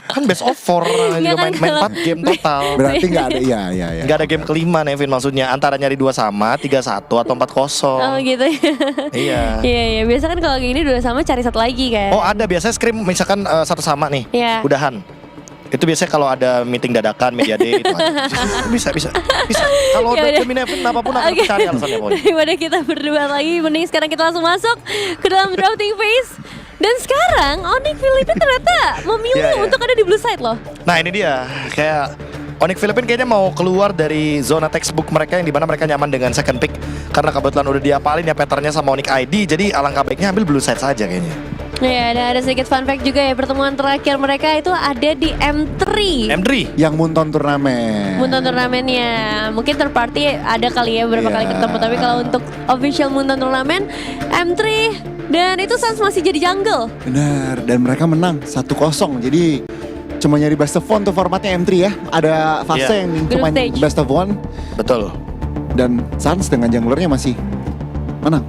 Kan best of 4 Iya juga kan, main 4 game total. Berarti nggak ada, ya. Nggak ada game kelima Nevin maksudnya. Antara nyari 2 sama, 3-1 atau 4-0. Oh gitu ya. Iya. Iya, biasa kan kalau kayak gini dua sama cari satu lagi kan. Oh ada biasanya scrim misalkan 1 sama nih. Iya. Udahan. Itu biasanya kalau ada meeting dadakan, media day itu ada. Bisa. Kalau Ya udah udah. demi Nevin apapun akan Oke. cari alasannya pokoknya. Daripada kita berdua lagi, mending sekarang kita langsung masuk ke dalam drafting phase. Dan sekarang Onyx Philippines ternyata memilih Iya, iya. untuk ada di blue side loh. Nah ini dia, kayak Onyx Philippines kayaknya mau keluar dari zona textbook mereka yang dimana mereka nyaman dengan second pick. Karena kebetulan udah diapalin ya patternnya sama Onyx ID, jadi alangkah baiknya ambil blue side saja kayaknya. Ya, dan ada sedikit fun fact juga ya, pertemuan terakhir mereka itu ada di M3. M3. Yang Munton turnamen. Munton turnamennya mungkin third party ada kali ya beberapa Iya. kali ketemu, tapi kalau untuk official Munton turnamen M3 dan itu Suns masih jadi jungle. Benar, dan mereka menang 1-0. Jadi cuma nyari best of one tuh formatnya M3 ya. Ada fase Iya. yang Group cuma stage. best of one. Betul. Dan Suns dengan junglernya masih menang.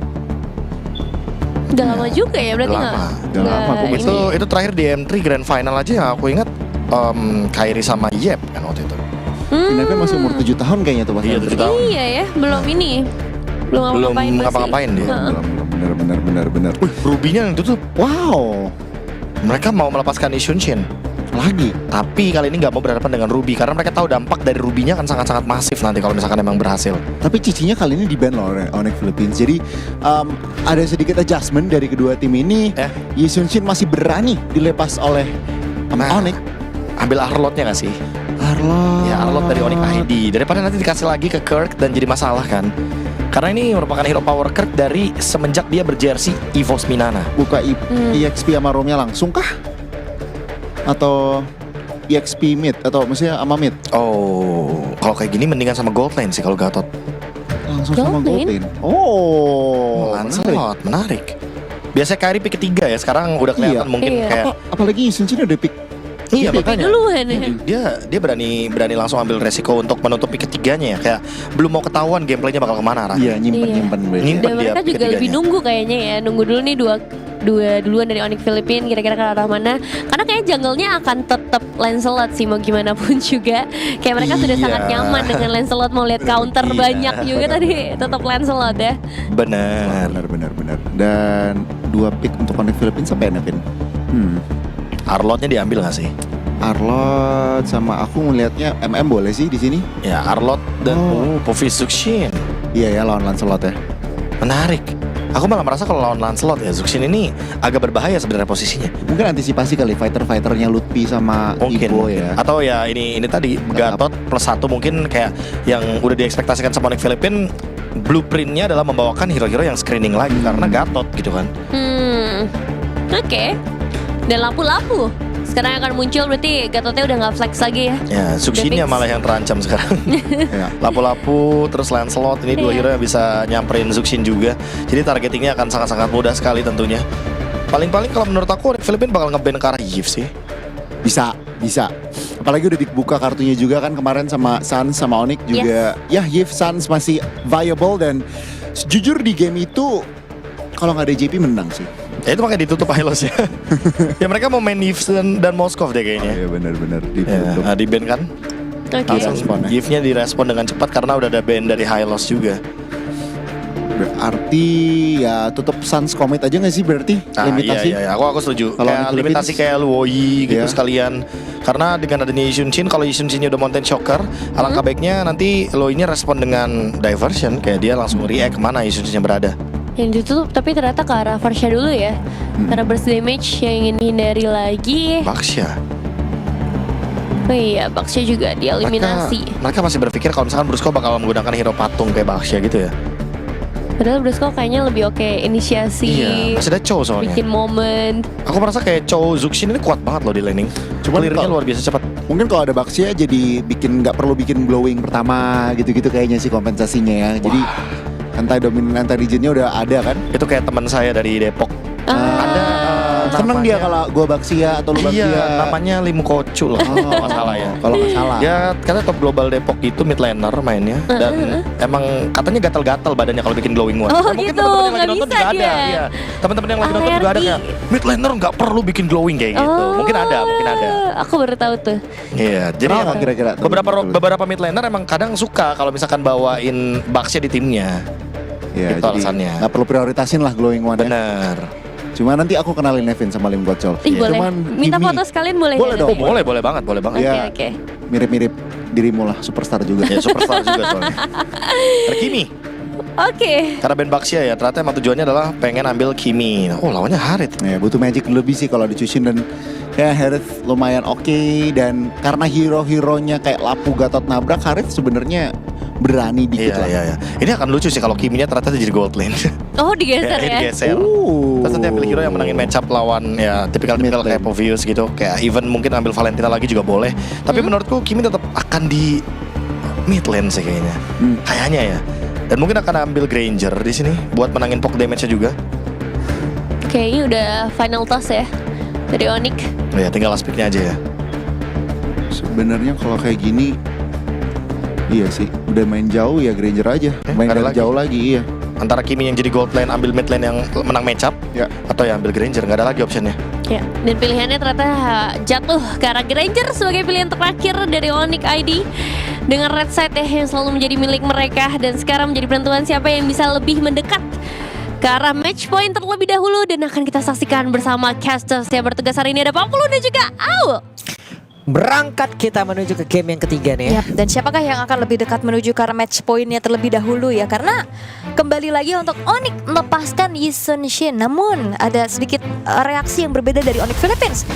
Udah lama juga ya berarti Udah nggak? lama. Udah lama, aku ini. Itu terakhir di M3 Grand Final aja yang aku ingat Kyrie sama Yep kan waktu itu. Hmm. Ini kan masih umur 7 tahun kayaknya tuh pas Iya, M3. 7 tahun. Iya ya, belum ini. Belum Belum ngapa-ngapain masih. ngapa-ngapain dia. Heeh. Benar. Rubinya yang itu tuh Wow, mereka mau melepaskan Ishunshin. lagi. Tapi kali ini nggak mau berhadapan dengan Ruby karena mereka tahu dampak dari Rubinya akan sangat-sangat masif nanti kalau misalkan emang berhasil. Tapi cicinya kali ini di ban loh oleh Onyx Philippines. Jadi ada sedikit adjustment dari kedua tim ini. Ya. Yi Sun-shin masih berani dilepas oleh Nah. Onyx. Ambil Arlotnya nggak sih? Arlot. Ya Arlot dari Onyx ID daripada nanti dikasih lagi ke Kirk dan jadi masalah kan. Karena ini merupakan hero power Kirk dari semenjak dia berjersey EVOS Minana. Buka EXP sama Romnya langsung kah? Atau EXP mid atau maksudnya sama mid? Oh, kalau kayak gini mendingan sama Gold Lane sih kalau Gatot. Langsung sama Gold lane? Gold lane. Oh, menarik. Lancelot, menarik. Biasanya Kyrie pick ketiga ya, sekarang udah kelihatan Iya. mungkin Iya. kayak Apalagi Yi Sun-shin udah pick. iya pick makanya duluan ya. dia berani langsung ambil resiko untuk menutup pick ketiganya ya, kayak belum mau ketahuan gameplaynya bakal kemana arahnya. Iya, nyimpen. Nyimpen Dan dia mereka pick juga lebih ketiganya. nunggu kayaknya ya, nunggu dulu nih dua duluan dari Onyx Philippines kira-kira ke arah mana. Karena kayak jungle-nya akan tetap Lancelot sih mau gimana pun juga. Kayak mereka sudah Iya. sangat nyaman dengan Lancelot, mau lihat counter Iya. banyak juga tadi tetap Lancelot ya. Bener. Benar. Dan 2 pick untuk Onyx Philippines sampai Nevin. Arlotnya diambil nggak sih? Arlot sama aku ngelihatnya MM boleh sih di sini. Ya Arlot dan Povis Zuxin. Iya ya, lawan Lancelot ya. Menarik. Aku malah merasa kalau lawan Lancelot ya Zuxin ini agak berbahaya sebenarnya posisinya. Mungkin antisipasi kali fighter-fighternya Lutfi sama Mungkin. Ibo ya. Atau ya ini tadi Gatot +1 mungkin kayak yang udah diekspektasikan sama Onyx Philippines. Blueprintnya adalah membawakan hero-hero yang screening lagi karena Gatot gitu kan. Oke. Dan lampu-lampu sekarang akan muncul, berarti Gatotnya udah nggak flex lagi ya. Ya Zuxinnya fix. malah yang terancam sekarang. Ya. Lapu-lapu terus Lancelot ini dua Iya. hero yang bisa nyamperin Zuxin juga. Jadi targetingnya akan sangat-sangat mudah sekali tentunya. Paling-paling kalau menurut aku Filipina bakal nge-ban ke arah Yves sih. Bisa. Apalagi udah dibuka kartunya juga kan kemarin sama Suns sama Onyx juga. Ya, Yves Suns masih viable dan jujur di game itu kalau nggak ada JP menang sih. Ya itu makanya ditutup Hylos ya. Ya mereka mau main Yves dan Moskov deh kayaknya. Iya benar-benar Ya, ditutup. nah, di ban kan. Oke. Langsung respon ya. Yves-nya direspon dengan cepat karena udah ada ban dari Hylos juga. Berarti ya tutup Suns commit aja nggak sih berarti limitasi? Iya, aku setuju. Kalau Kayak Philippines- limitasi kayak Luoyi gitu Iya. sekalian. Karena dengan adanya Ishunshin, kalau Ishunshinnya udah Mountain Shocker, alangkah baiknya nanti Luoyinya respon dengan diversion, kayak dia langsung react kemana Ishunshinnya berada. Yang ditutup tapi ternyata ke arah Varsha dulu ya. Karena burst damage yang ingin hindari lagi. Baxia. Oh iya, Baxia juga dieliminasi. Mereka masih berpikir kalau misalkan Brusco bakal menggunakan hero patung kayak Baxia gitu ya. Padahal Brusco kayaknya lebih oke inisiasi, Iya, masih ada Chow soalnya. bikin momen. Aku merasa kayak Chow Zuxin ini kuat banget loh di laning. Cuman Clear-nya kalau- luar biasa cepat. Mungkin kalau ada Baxia jadi nggak perlu bikin glowing pertama gitu-gitu kayaknya sih kompensasinya ya. Jadi anti dominan anti regionnya udah ada kan? Itu kayak teman saya dari Depok. Ah. Ada Seneng dia kalau gue Baxia atau lu Baxia. Iya, namanya Lim Kocu loh. Kalau nggak salah ya. Kalau nggak salah. Ya katanya top global Depok itu mid laner mainnya dan emang katanya gatal-gatal badannya kalau bikin glowing one. Oh, Nah, mungkin gitu, teman-teman yang lagi nggak nonton bisa juga ada. dia. Iya. Teman-teman yang lagi nonton juga ada kayak mid laner nggak perlu bikin glowing kayak gitu. Mungkin ada. Aku baru tahu tuh. Iya, jadi Kenapa emang kira-kira? beberapa mid laner emang kadang suka kalau misalkan bawain Baxia di timnya. Ya, Itu jadi alasannya. nggak perlu prioritasin lah glowing one. Bener. Cuma nanti aku kenalin Nevin sama Lim Gocol. Ih, boleh. Cuman Minta Kimi foto sekalian boleh Boleh nggak dong. nanti? Boleh banget, boleh banget. Iya. Oke. mirip-mirip dirimu lah, superstar juga. Ya superstar juga soalnya. Ada Kimi. Oke. Karena band Baxia ya, ternyata emang tujuannya adalah pengen ambil Kimi. Oh lawannya Harith. Ya, butuh magic lebih sih kalau dicusin dan ya Harith lumayan oke, dan karena hero-heronya kayak Lapu, Gatot, Nabrak, Harith sebenarnya berani dikit lah. Iya. Ini akan lucu sih kalau Kiminya ternyata jadi gold lane. Oh, digeser ya. Digeser. Oh. Terus nanti ambil hero yang menangin match up lawan ya tipikal-tipikal Mid kayak lane. Povius gitu. Kayak even mungkin ambil Valentina lagi juga boleh. Tapi menurutku Kimi tetap akan di mid lane sih kayaknya. Kayaknya ya. Dan mungkin akan ambil Granger di sini buat menangin poke damage-nya juga. Oke, ini udah final toss ya dari Onyx. Oh ya, tinggal last pick-nya aja ya. Sebenarnya kalau kayak gini, iya sih, udah main jauh ya Granger aja. Main nggak ada dari lagi. jauh lagi, iya. Antara Kimi yang jadi gold lane ambil mid lane yang menang match up, Ya. atau ya ambil Granger, nggak ada lagi optionnya. Ya, dan pilihannya ternyata jatuh ke arah Granger sebagai pilihan terakhir dari Onyx ID dengan red side ya yang selalu menjadi milik mereka, dan sekarang menjadi penentuan siapa yang bisa lebih mendekat ke arah match point terlebih dahulu, dan akan kita saksikan bersama casters yang bertugas hari ini ada Papulu dan juga Aul. Berangkat kita menuju ke game yang ketiga nih ya. Yap, dan siapakah yang akan lebih dekat menuju ke arah match pointnya terlebih dahulu ya? Karena kembali lagi untuk Onyx melepaskan Yisun Shin. Namun ada sedikit reaksi yang berbeda dari Onyx Philippines.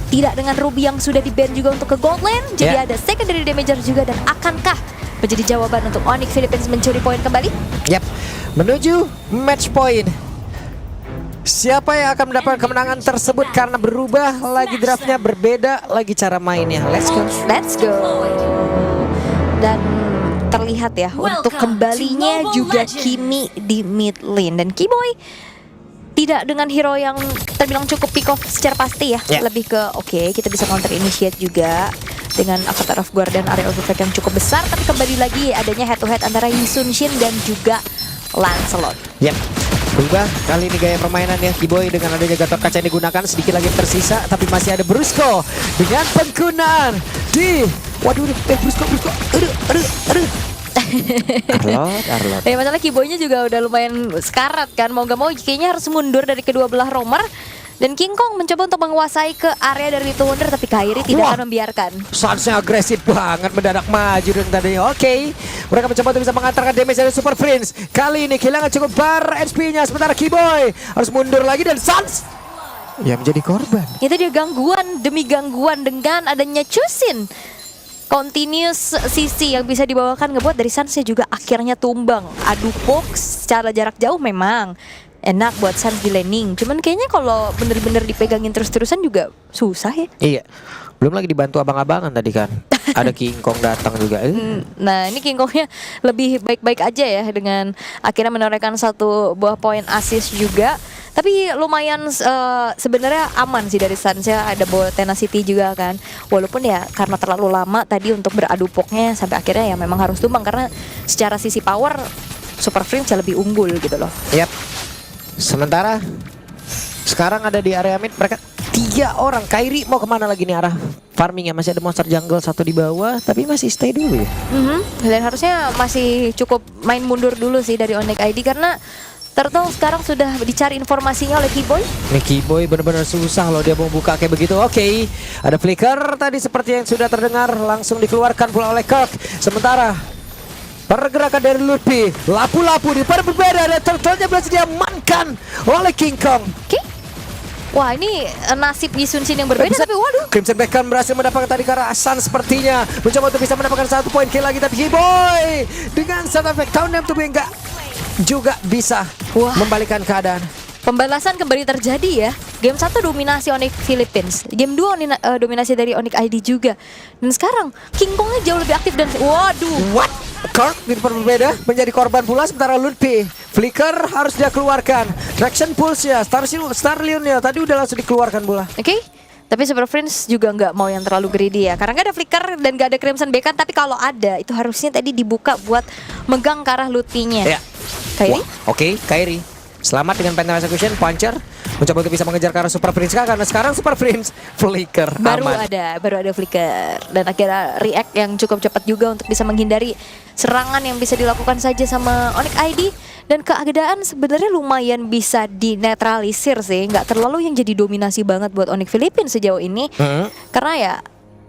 Tidak dengan Ruby yang sudah di-ban juga untuk ke gold lane. Jadi ada secondary damager juga, dan akankah menjadi jawaban untuk Onyx Philippines mencuri poin kembali? Yap, menuju match point. Siapa yang akan mendapatkan kemenangan tersebut karena berubah lagi draftnya, berbeda lagi cara mainnya. Let's go. Let's go. Dan terlihat ya untuk kembalinya juga Kimi di mid lane, dan Keyboy tidak dengan hero yang terbilang cukup pick off secara pasti ya. Yeah. Lebih ke oke, kita bisa counter initiate juga dengan Avatar of Guard dan area of effect yang cukup besar, tapi kembali lagi adanya head to head antara Yisun Shin dan juga Lancelot. Yap, berubah kali ini gaya permainan ya Keyboy dengan adanya gator kaca yang digunakan, sedikit lagi tersisa tapi masih ada Brusco dengan penggunaan di Brusco aduh Arlot Ya masalah Keyboy-nya juga udah lumayan sekarat kan, mau gak mau kayaknya harus mundur dari kedua belah romer. Dan King Kong mencoba untuk menguasai ke area dari Little Wonder, tapi Kairi tidak Wah. akan membiarkan. Sansnya agresif banget, mendadak maju dan tadinya oke. Mereka mencoba untuk bisa mengantarkan damage dari Super Prince. Kali ini kehilangan cukup bar HP-nya, sementara Keyboy harus mundur lagi dan Sans ya menjadi korban. Itu dia gangguan demi gangguan dengan adanya Chusin. Continuous CC yang bisa dibawakan ngebuat dari Sansnya juga akhirnya tumbang. Adu box secara jarak jauh memang enak buat Sans di laning. Cuman kayaknya kalau bener-bener dipegangin terus-terusan juga susah ya. Iya, belum lagi dibantu abang-abangan tadi kan. Ada King Kong datang juga. Nah ini King Kongnya lebih baik-baik aja ya, dengan akhirnya menorehkan satu buah poin assist juga. Tapi lumayan sebenarnya aman sih dari Sans ya, ada bawa tenacity juga kan. Walaupun ya karena terlalu lama tadi untuk beradu poknya sampai akhirnya ya memang harus tumbang, karena secara sisi power Super Prince lebih unggul gitu loh. Yap. Sementara sekarang ada di area mid mereka 3 orang. Kairi mau kemana lagi nih arah farmingnya? Masih ada monster jungle satu di bawah, tapi masih stay dulu ya. Dan harusnya masih cukup main mundur dulu sih dari Onyx ID, karena Turtle sekarang sudah dicari informasinya oleh Keyboy. Nih Keyboy benar-benar susah loh dia mau buka kayak begitu. Oke, ada flicker tadi seperti yang sudah terdengar, langsung dikeluarkan pula oleh Kirk. Sementara pergerakan dari Lupi, lapu-lapu di depan berbeda, dan Turtle-nya berhasil diamankan oleh King Kong. Oke. Wah ini nasib Yisun Shin yang berbeda, tapi waduh. Crimson Beckham berhasil mendapatkan tadi ke arah Asan sepertinya. Mencoba untuk bisa mendapatkan 1 poin kill lagi, tapi Keyboy dengan sound effect countdown tubuh yang enggak juga bisa membalikan keadaan. Pembalasan kembali terjadi ya. Game 1 dominasi Onyx Philippines, game 2 dominasi dari Onyx ID juga. Dan sekarang King Kongnya jauh lebih aktif dan waduh. What? Kirk berbeda menjadi korban pula sementara Lutfi. Flicker harus dia keluarkan. Traction Pulse-nya, Starlion-nya tadi udah langsung dikeluarkan pula. Oke. Tapi Super Friends juga nggak mau yang terlalu greedy ya, karena nggak ada Flicker dan nggak ada Crimson Beacon. Tapi kalau ada, itu harusnya tadi dibuka buat megang ke arah Lutfi-nya. Ya. Kairi? Oke, Kairi. Selamat dengan Phantom Execution, Puncher mencoba untuk bisa mengejar ke arah Super Prince karena sekarang Super Prince Flicker baru aman. ada Flicker dan akhirnya react yang cukup cepat juga untuk bisa menghindari serangan yang bisa dilakukan saja sama Onyx ID. Dan keadaan sebenarnya lumayan bisa dinetralisir sih, nggak terlalu yang jadi dominasi banget buat Onyx Philippines sejauh ini. Karena ya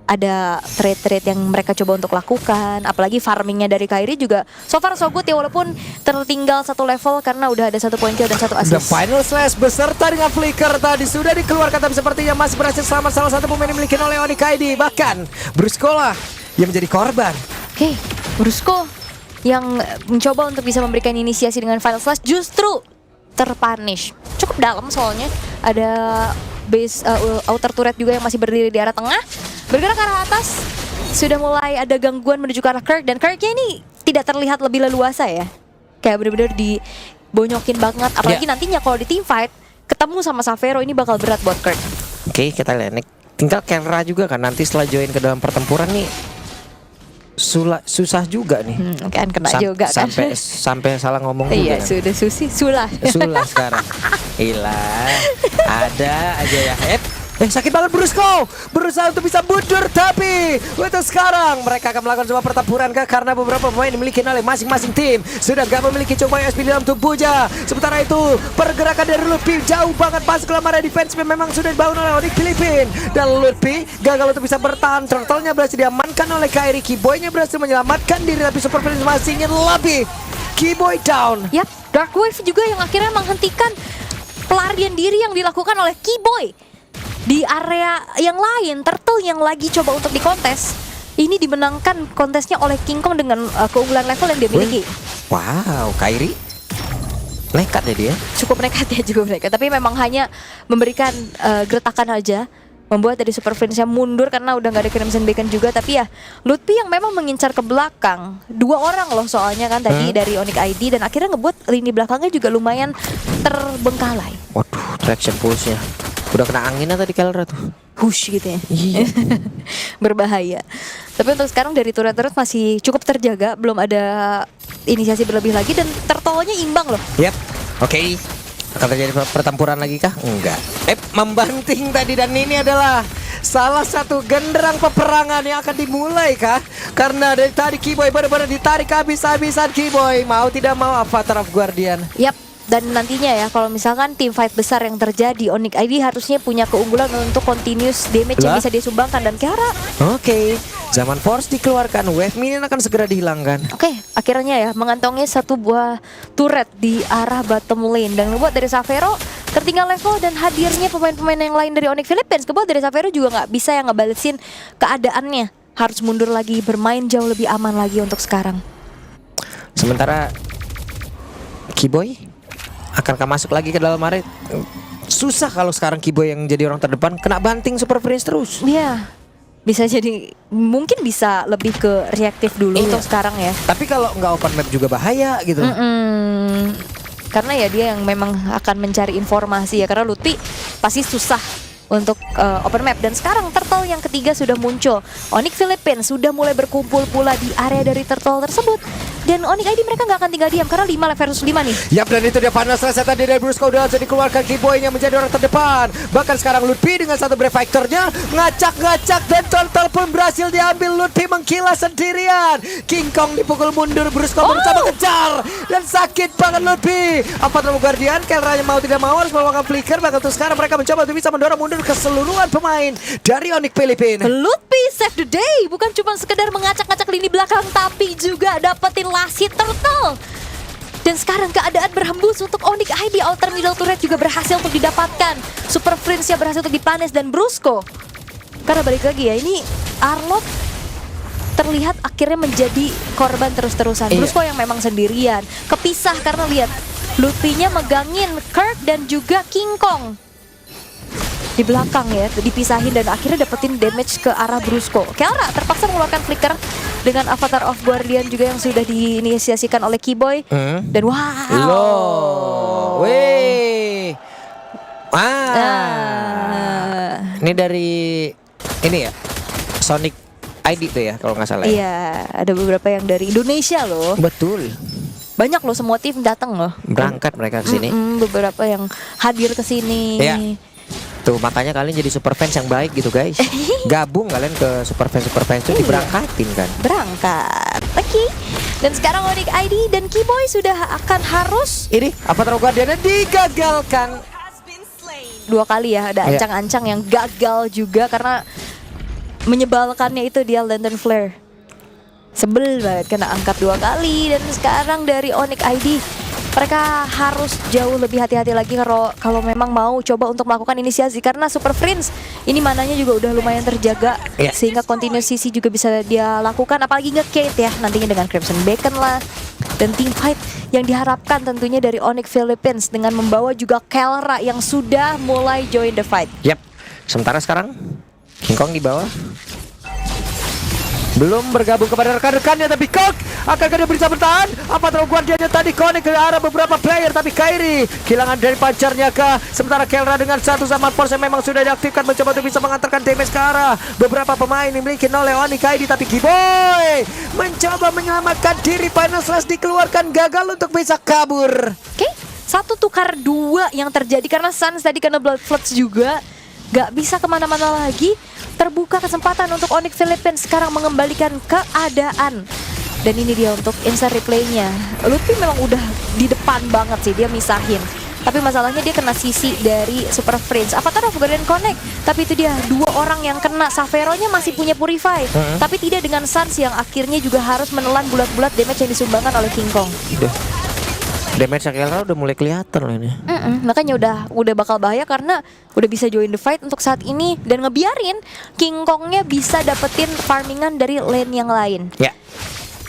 ada trade-trade yang mereka coba untuk lakukan, apalagi farmingnya dari Kairi juga so far so good ya, walaupun tertinggal satu level karena udah ada 1 point kill dan 1 assist. The final slash beserta dengan Flicker tadi sudah dikeluarkan, tapi sepertinya masih berhasil selamat salah satu pemain yang dimiliki oleh Onyx ID. Bahkan Brusco lah yang menjadi korban. Oke, Brusco yang mencoba untuk bisa memberikan inisiasi dengan final slash justru terpunish. Cukup dalam soalnya ada base outer turret juga yang masih berdiri di arah tengah. Bergerak ke arah atas, sudah mulai ada gangguan menuju ke arah Kirk. Dan Kirknya ini tidak terlihat lebih leluasa ya, kayak bener-bener dibonyokin banget. Apalagi nantinya kalau di team fight ketemu sama Savero, ini bakal berat buat Kirk. Oke, kita lihat nih. Tinggal Kelra juga kan nanti setelah join ke dalam pertempuran nih. Susah juga nih. Kan kena juga kan. Sampai salah ngomong juga. Iya, kan. sulah. Sulah sekarang. Hilang. Ada aja ya. Sakit banget Brusco. Berusaha untuk bisa mundur, tapi untuk sekarang mereka akan melakukan sebuah pertempuran karena beberapa pemain dimiliki oleh masing-masing tim sudah gak memiliki coba USP dalam tubuhnya. Sementara itu pergerakan dari Lutfi jauh banget masuk ke dalam area defense memang sudah dibangun oleh Onyx Philippines. Dan Lutfi gagal untuk bisa bertahan. Turtle-nya berhasil diamankan oleh Kairi. Keyboy-nya berhasil menyelamatkan diri, tapi Super Friends masih ingin lebih. Keyboy down. Yap, Dark Wave juga yang akhirnya menghentikan pelarian diri yang dilakukan oleh Keyboy. Di area yang lain, Turtle yang lagi coba untuk dikontes, ini dimenangkan kontesnya oleh King Kong dengan keunggulan level yang dia miliki. Wow, Kairi nekat ya dia. Cukup nekat. Tapi memang hanya memberikan gertakan aja, membuat dari Super Friends-nya mundur karena udah gak ada Crimson Beacon juga. Tapi ya Lutfi yang memang mengincar ke belakang, 2 orang loh soalnya kan tadi dari Onyx ID, dan akhirnya ngebuat lini belakangnya juga lumayan terbengkalai. Waduh, traction pulse-nya udah kena anginnya tadi Kelra tuh. Hush gitu ya. Iya. Berbahaya. Tapi untuk sekarang dari turret-turret masih cukup terjaga, belum ada inisiasi berlebih lagi, dan Turtle-nya imbang loh. Yap. Oke. Akan terjadi pertempuran lagi kah? Enggak. Membanting tadi, dan ini adalah salah satu genderang peperangan yang akan dimulai kah? Karena dari tadi Keyboy benar-benar ditarik habis-habisan. Keyboy mau tidak mau Avatar of Guardian. Yap. Dan nantinya ya, kalau misalkan tim fight besar yang terjadi, Onyx ID harusnya punya keunggulan untuk continuous damage yang bisa disumbangkan. Dan Kiara, Oke. Zaman Force dikeluarkan, Wave Minion akan segera dihilangkan. Oke, akhirnya ya mengantongi 1 buah turret di arah bottom lane. Dan ngebuat dari Savero tertinggal level, dan hadirnya pemain-pemain yang lain dari Onyx Philippines ngebuat dari Savero juga nggak bisa yang ngebalesin keadaannya. Harus mundur lagi, bermain jauh lebih aman lagi untuk sekarang. Sementara Keyboy akankah masuk lagi ke dalam area? Susah kalau sekarang Keyboy yang jadi orang terdepan, kena banting Super Friends terus. Iya, bisa jadi, mungkin bisa lebih ke reaktif dulu untuk sekarang ya. Tapi kalau nggak open map juga bahaya gitu. Karena ya dia yang memang akan mencari informasi ya, karena Lutfi pasti susah untuk open map. Dan sekarang Turtle yang ketiga sudah muncul. Onyx Philippines sudah mulai berkumpul pula di area dari Turtle tersebut. Dan Onyx ID mereka nggak akan tinggal diam karena 5 versus 5 nih. Yap, dan itu dia final selesai tadi dari Brusco, udah jadi keluarkan Keyboy-nya menjadi orang terdepan. Bahkan sekarang Lutfi dengan 1 Brave Fighter-nya ngacak-ngacak, dan Turtle pun berhasil diambil. Lutfi mengkilas sendirian. King Kong dipukul mundur, Brusco berusaha mengejar, dan sakit banget Lutfi. Avatar of Guardian, Kelra mau tidak mau harus melakukan flicker. Bahkan untuk sekarang mereka mencoba untuk bisa mendorong mundur keseluruhan pemain dari Onyx Philippines. Lutfi save the day, bukan cuma sekedar mengacak-ngacak lini belakang, tapi juga dapetin lasit Turtle. Dan sekarang keadaan berhembus untuk Onyx ID. Outer middle turret juga berhasil untuk didapatkan. Super Friends-nya berhasil untuk dipanis, dan Brusco, karena balik lagi ya, ini Arlot terlihat akhirnya menjadi korban terus-terusan. Brusco yang memang sendirian, kepisah karena lihat Lutfi-nya megangin Kirk dan juga King Kong di belakang ya, dipisahin dan akhirnya dapetin damage ke arah Brusco. Kelra terpaksa mengeluarkan flicker dengan Avatar of Guardian juga yang sudah diinisiasikan oleh Keyboy. Dan wow. Loh. Weh. Ini dari ini ya, Sonic ID tuh ya kalau nggak salah. Iya, ada beberapa yang dari Indonesia loh. Betul. Banyak loh, semua tim datang loh. Berangkat mereka ke sini. Beberapa yang hadir ke sini. Iya. Tuh makanya kalian jadi super fans yang baik gitu guys. Gabung kalian ke super fans tuh diberangkatin kan. Berangkat. Oke. Dan sekarang Onyx ID dan Keyboy sudah akan harus Ini Avatar Guardian digagalkan. 2 kali ya, ada ancang-ancang yang gagal juga karena menyebalkannya itu dia Lantern Flare. Sebel banget kena angkat 2 kali. Dan sekarang dari Onyx ID mereka harus jauh lebih hati-hati lagi kalau memang mau coba untuk melakukan inisiasi, karena Super Friends ini mananya juga udah lumayan terjaga sehingga continuous CC juga bisa dia lakukan, apalagi nge-Kate ya nantinya dengan Crimson Beacon lah. Dan team fight yang diharapkan tentunya dari Onyx Philippines dengan membawa juga Kelra yang sudah mulai join the fight. Yap. Sementara sekarang King Kong di bawah. Belum bergabung kepada rekan-rekannya, tapi Kok akankah dia bisa bertahan? Avatar Guardiannya tadi connect ke arah beberapa player, tapi Kairi kehilangan dari pacarnya kah? Sementara Kelra dengan satu Zaman Force yang memang sudah diaktifkan mencoba untuk bisa mengantarkan damage ke arah beberapa pemain dimiliki oleh Onyx ID, tapi Keyboy mencoba menyelamatkan diri. Final Slash dikeluarkan, gagal untuk bisa kabur. Oke, 1 tukar 2 yang terjadi karena Suns tadi kena Blood Floods juga. Gak bisa kemana-mana lagi. Terbuka kesempatan untuk Onyx Philippines sekarang mengembalikan keadaan. Dan ini dia untuk instant replaynya. Lutfi memang udah di depan banget sih, dia misahin. Tapi masalahnya dia kena sisi dari Super Friends. Avatar of Guardian Connect, tapi itu dia 2 orang yang kena. Saveronya masih punya Purify, tapi tidak dengan Suns yang akhirnya juga harus menelan bulat-bulat damage yang disumbangkan oleh King Kong. Damage Kelra udah mulai kelihatan loh ini. Makanya udah bakal bahaya karena udah bisa join the fight untuk saat ini dan ngebiarin King Kongnya bisa dapetin farmingan dari lane yang lain. Ya.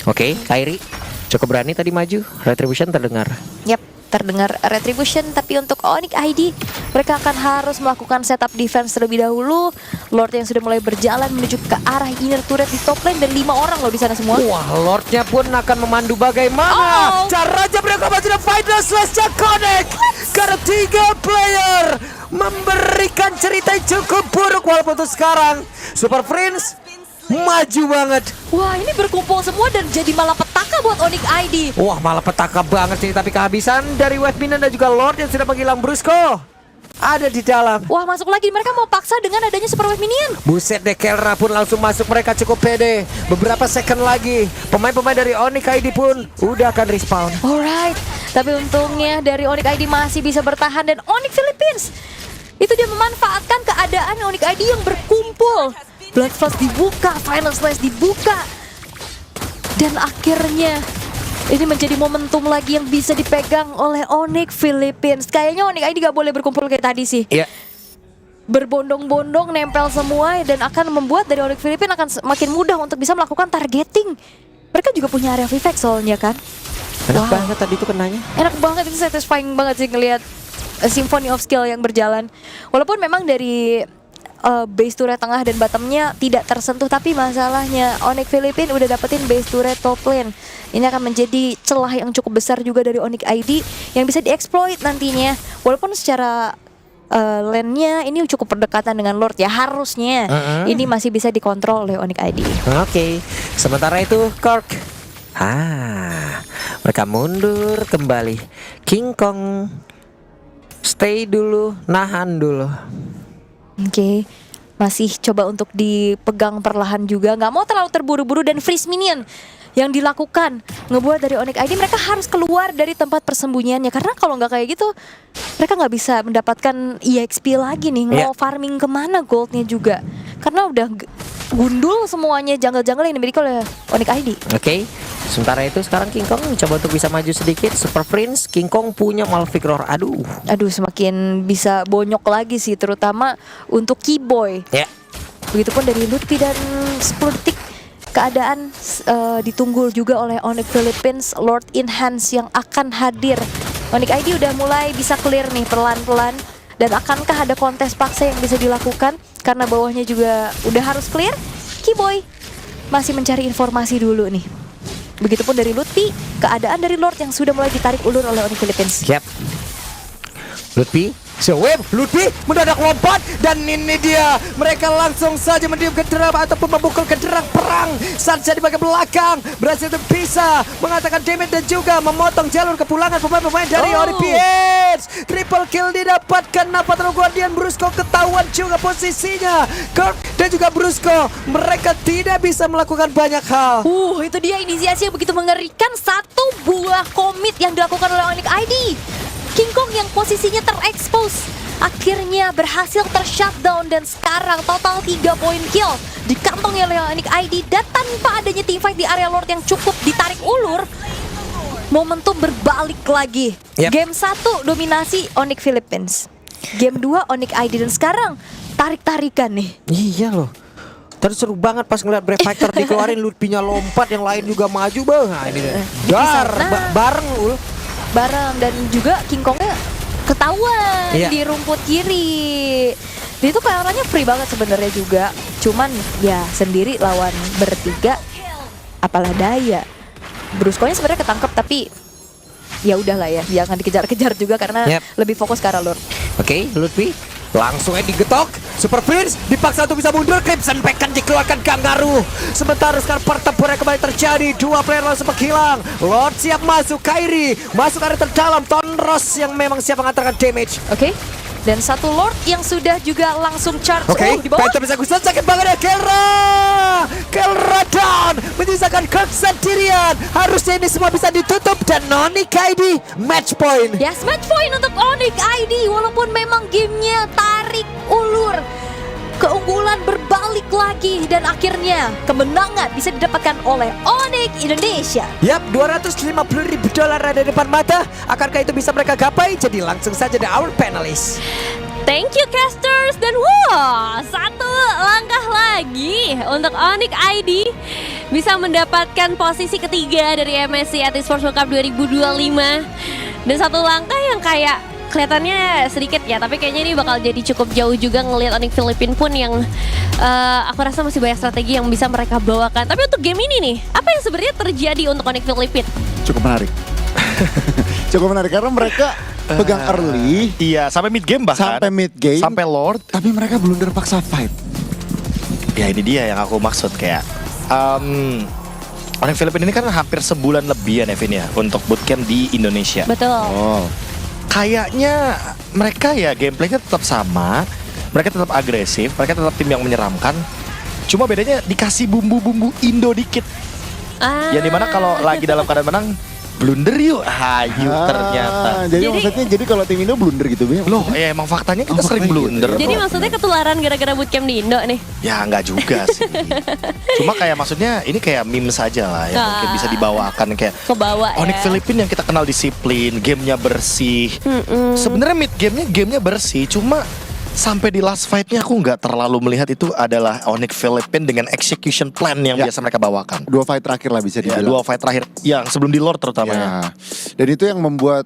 Oke, Kairi cukup berani tadi maju. Retribution terdengar. Yap, terdengar Retribution, tapi untuk Onyx ID mereka akan harus melakukan setup defense terlebih dahulu. Lord yang sudah mulai berjalan menuju ke arah inner turret di top lane dan 5 orang loh di sana semua. Wah, Lordnya pun akan memandu bagaimana cara aja mereka masih ada Final Slash-nya connect. Karena 3 player memberikan cerita yang cukup buruk walaupun untuk sekarang Super Friends maju banget. Wah, ini berkumpul semua dan jadi malapetaka buat Onyx ID. Wah, malah petaka banget sih, tapi kehabisan dari Wave Minion dan juga Lord yang sudah menghilang. Brusco ada di dalam. Wah, masuk lagi, mereka mau paksa dengan adanya Super Wave Minion. Buset deh, Kelra pun langsung masuk, mereka cukup pede. Beberapa second lagi pemain-pemain dari Onyx ID pun udah akan respawn. Alright, tapi untungnya dari Onyx ID masih bisa bertahan dan Onyx Philippines itu dia memanfaatkan keadaan Onyx ID yang berkumpul. Blood Flash dibuka, Final Slash dibuka. Dan akhirnya ini menjadi momentum lagi yang bisa dipegang oleh Onyx Philippines. Kayaknya Onyx ID gak boleh berkumpul kayak tadi sih. Iya. Berbondong-bondong, nempel semua dan akan membuat dari Onyx Philippines akan makin mudah untuk bisa melakukan targeting. Mereka juga punya area Vivek soalnya kan. Enak banget tadi tuh kenanya. Enak banget, itu satisfying banget sih ngelihat Symphony of Skill yang berjalan. Walaupun memang dari base turret tengah dan bottomnya tidak tersentuh, tapi masalahnya Onyx Philippines udah dapetin base turret top lane. Ini akan menjadi celah yang cukup besar juga dari Onyx ID yang bisa dieksploit nantinya. Walaupun secara lane-nya ini cukup berdekatan dengan Lord ya, harusnya ini masih bisa dikontrol oleh Onyx ID. Oke, sementara itu Kirk mereka mundur kembali. King Kong stay dulu, nahan dulu. Oke, masih coba untuk dipegang perlahan juga, nggak mau terlalu terburu-buru. Dan freeze minion yang dilakukan ngebuat dari Onyx ID mereka harus keluar dari tempat persembunyiannya, karena kalau nggak kayak gitu mereka nggak bisa mendapatkan EXP lagi nih. Mau farming kemana goldnya juga, karena udah gundul semuanya jungle-jungle yang dimiliki oleh Onyx ID. Oke, sementara itu sekarang King Kong coba untuk bisa maju sedikit. Super Prince, King Kong punya Malphite Roar. Aduh, Semakin bisa bonyok lagi sih, terutama untuk Keyboy. Ya. Begitupun dari Lutfi dan 10 detik keadaan ditunggu juga oleh Onyx Philippines. Lord Enhance yang akan hadir Onyx ID udah mulai bisa clear nih pelan-pelan. Dan akankah ada kontes paksa yang bisa dilakukan? Karena bawahnya juga udah harus clear. Keyboy masih mencari informasi dulu nih. Begitupun dari Lutfi, keadaan dari Lord yang sudah mulai ditarik ulur oleh Onyx Philippines. Yap. Lutfi, sewave, Lutfi mendadak lompat dan ini dia. Mereka langsung saja mendiam ke derap ataupun memukul ke derang perang. Sansa di bagian belakang berhasil terpisah, mengatakan damage dan juga memotong jalur kepulangan pemain-pemain dari Ori PH. Triple kill didapatkan Napatron Guardian. Brusco ketahuan juga posisinya. Kirk dan juga Brusco, mereka tidak bisa melakukan banyak hal. Itu dia inisiasi yang begitu mengerikan. Satu buah komit yang dilakukan oleh Onyx ID. King Kong yang posisinya terekspos akhirnya berhasil tershutdown dan sekarang total 3 poin kill dikantongi oleh Onyx ID dan tanpa adanya teamfight di area Lord yang cukup ditarik ulur, momentum berbalik lagi. Yep. Game 1 dominasi Onyx Philippines, game 2 Onyx ID dan sekarang tarik-tarikan nih. Iya loh. Tadi seru banget pas ngeliat Brave Fighter dikeluarin, Lutfi-nya lompat, yang lain juga maju bang. Nah, ini bareng ul. Bareng dan juga King Kongnya ketahuan Iya. di rumput kiri. Dia itu kayaknya free banget sebenarnya juga. Cuman ya sendiri lawan bertiga, apalah daya. Brusco-nya sebenarnya ketangkep tapi ya udahlah ya, jangan dikejar-kejar juga karena Yep. lebih fokus ke arah Lord. Oke, Lutfi langsung aja digetok. Super Prince dipaksa untuk bisa mundur. Crimson Pact dikeluarkan Kangaroo. Sementara sekarang pertempuran kembali terjadi. Dua player langsung menghilang. Lord siap masuk. Kairi masuk area terdalam. Tonros yang memang siap mengantarkan damage. Oke. Dan satu Lord yang sudah juga langsung charge. Oke, Di bawah. Phantom bisa gusan sakit banget ya. Kelra down menyisakan Kirk sendirian. Harusnya ini semua bisa ditutup dan Onyx ID match point. Yes, match point untuk Onyx ID. Walaupun memang gamenya tarik ulur, keunggulan berbalik lagi dan akhirnya kemenangan bisa didapatkan oleh Onyx Indonesia. Yap, $250.000 ada di depan mata. Akankah itu bisa mereka gapai? Jadi langsung saja the our panelists. Thank you casters dan satu langkah lagi untuk Onyx ID bisa mendapatkan posisi ketiga dari MSC at Esports World Cup 2025 dan satu langkah yang kayak kelihatannya sedikit ya, tapi kayaknya ini bakal jadi cukup jauh juga ngelihat Onyx Philippines pun yang aku rasa masih banyak strategi yang bisa mereka bawakan. Tapi untuk game ini nih, apa yang sebenarnya terjadi untuk Onyx Philippines? Cukup menarik. Cukup menarik karena mereka pegang early Iya, sampai mid game bahkan. sampai mid game, Sampai Lord. tapi mereka blunder paksa fight. Ya ini dia yang aku maksud kayak Onyx Philippines ini kan hampir sebulan lebih ya Nevin ya untuk bootcamp di Indonesia. Betul. Oh, Kayaknya mereka ya gameplaynya tetap sama, mereka tetap agresif, mereka tetap tim yang menyeramkan. Cuma bedanya dikasih bumbu-bumbu Indo dikit. Yang dimana kalau lagi dalam keadaan menang, blunder yuk, hayu ternyata. Jadi maksudnya jadi kalau tim Indo blunder gitu Bim? Loh, ya emang faktanya kita Oh, sering faktanya blunder. gitu ya. Jadi maksudnya ketularan gara-gara bootcamp di Indo nih? Ya nggak juga sih. Cuma kayak maksudnya ini kayak meme saja lah yang mungkin bisa dibawakan kayak Kebawa ya. Onyx Philippines yang kita kenal disiplin, gamenya bersih. Sebenarnya mid gamenya bersih, cuma sampai di last fight-nya aku nggak terlalu melihat itu adalah Onyx Philippines dengan execution plan yang Ya. biasa mereka bawakan. 2 fight terakhir lah bisa Ya, dibilang. 2 fight terakhir, yang sebelum di Lord terutamanya. Ya. Dan itu yang membuat